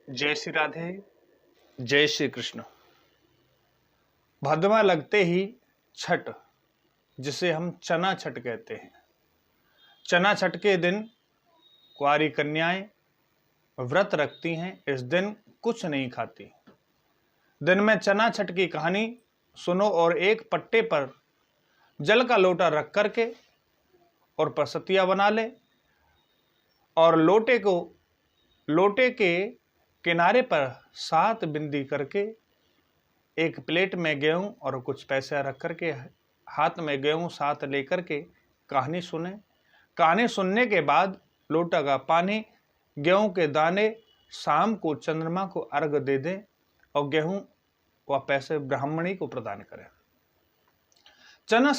जय श्री राधे, जय श्री कृष्ण। भाद्रमा लगते ही छठ, जिसे हम चना छठ कहते हैं। चना छठ के दिन कुंवारी कन्याएं व्रत रखती हैं। इस दिन कुछ नहीं खाती। दिन में चना छठ की कहानी सुनो और एक पट्टे पर जल का लोटा रख करके और परसतिया बना ले और लोटे के किनारे पर 7 बिंदी करके एक प्लेट में गेहूं और कुछ पैसा रख करके हाथ में गेहूं साथ लेकर के कहानी सुने। कहानी सुनने के बाद लोटा का पानी, गेहूं के दाने शाम को चंद्रमा को अर्घ दे दें और गेहूं व पैसे ब्राह्मणी को प्रदान करें। चना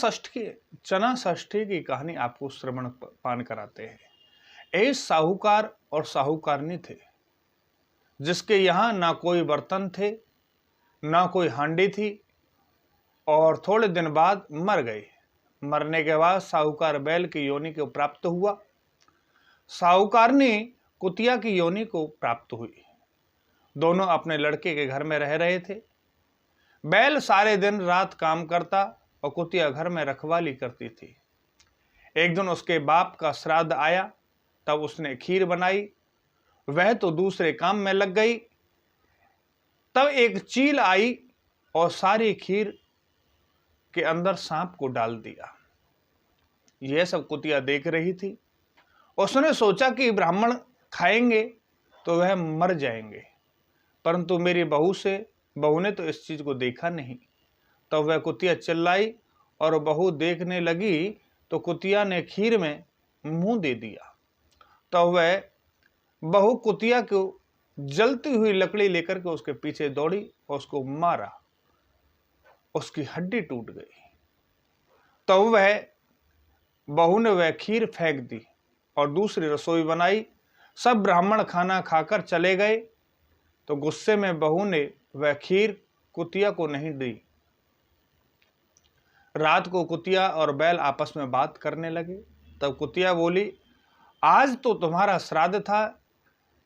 षष्ठी की कहानी आपको श्रवण पान कराते हैं। एक साहूकार और साहूकारनी थे, जिसके यहाँ ना कोई बर्तन थे, ना कोई हांडी थी और थोड़े दिन बाद मर गए। मरने के बाद साहूकार बैल की योनि को प्राप्त हुआ, साहूकारनी कुतिया की योनि को प्राप्त हुई। दोनों अपने लड़के के घर में रह रहे थे। बैल सारे दिन रात काम करता और कुतिया घर में रखवाली करती थी। एक दिन उसके बाप का श्राद्ध आया, तब उसने खीर बनाई। वह तो दूसरे काम में लग गई। तब एक चील आई और सारी खीर के अंदर सांप को डाल दिया। यह सब कुतिया देख रही थी। उसने सोचा कि ब्राह्मण खाएंगे तो वह मर जाएंगे, परंतु मेरी बहू ने तो इस चीज को देखा नहीं। तो वह कुतिया चिल्लाई और बहू देखने लगी तो कुतिया ने खीर में मुंह दे दिया। तो वह बहू कुतिया को जलती हुई लकड़ी लेकर के उसके पीछे दौड़ी और उसको मारा। उसकी हड्डी टूट गई। तो वह बहू ने वह खीर फेंक दी और दूसरी रसोई बनाई। सब ब्राह्मण खाना खाकर चले गए तो गुस्से में बहू ने वह खीर कुतिया को नहीं दी। रात को कुतिया और बैल आपस में बात करने लगे। तब कुतिया बोली, आज तो तुम्हारा श्राद्ध था,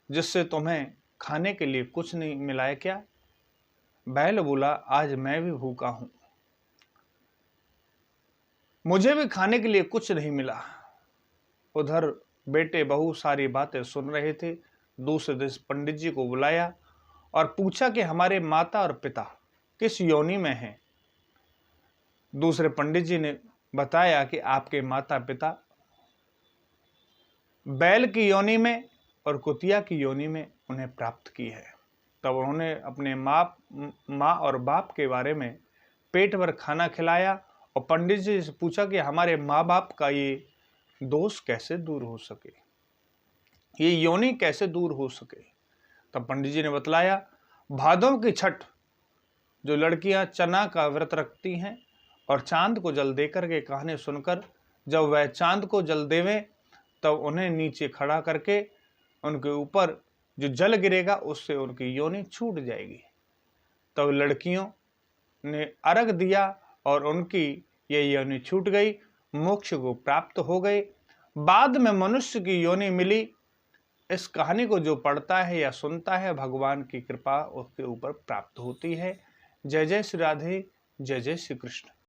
जिससे तुम्हें खाने के लिए कुछ नहीं मिला है क्या? बैल बोला, आज मैं भी भूखा हूं, मुझे भी खाने के लिए कुछ नहीं मिला। उधर बेटे बहू सारी बातें सुन रहे थे। दूसरे दिन पंडित जी को बुलाया और पूछा कि हमारे माता और पिता किस योनि में हैं। दूसरे पंडित जी ने बताया कि आपके माता पिता बैल की योनि में और कुतिया की योनि में उन्हें प्राप्त की है। तब उन्होंने अपने माँ और बाप के बारे में पेट भर खाना खिलाया और पंडित जी से पूछा कि हमारे माँ बाप का ये दोष कैसे दूर हो सके, ये योनि कैसे दूर हो सके। तब पंडित जी ने बतलाया, भादों की छठ जो लड़कियां चना का व्रत रखती हैं और चांद को जल देकर के कहानी सुनकर जब वह चांद को जल देवें, तब उन्हें नीचे खड़ा करके उनके ऊपर जो जल गिरेगा उससे उनकी योनि छूट जाएगी। तब लड़कियों ने अर्घ दिया और उनकी ये योनि छूट गई, मोक्ष को प्राप्त हो गए। बाद में मनुष्य की योनि मिली। इस कहानी को जो पढ़ता है या सुनता है, भगवान की कृपा उसके ऊपर प्राप्त होती है। जय जय श्री राधे, जय जय श्री कृष्ण।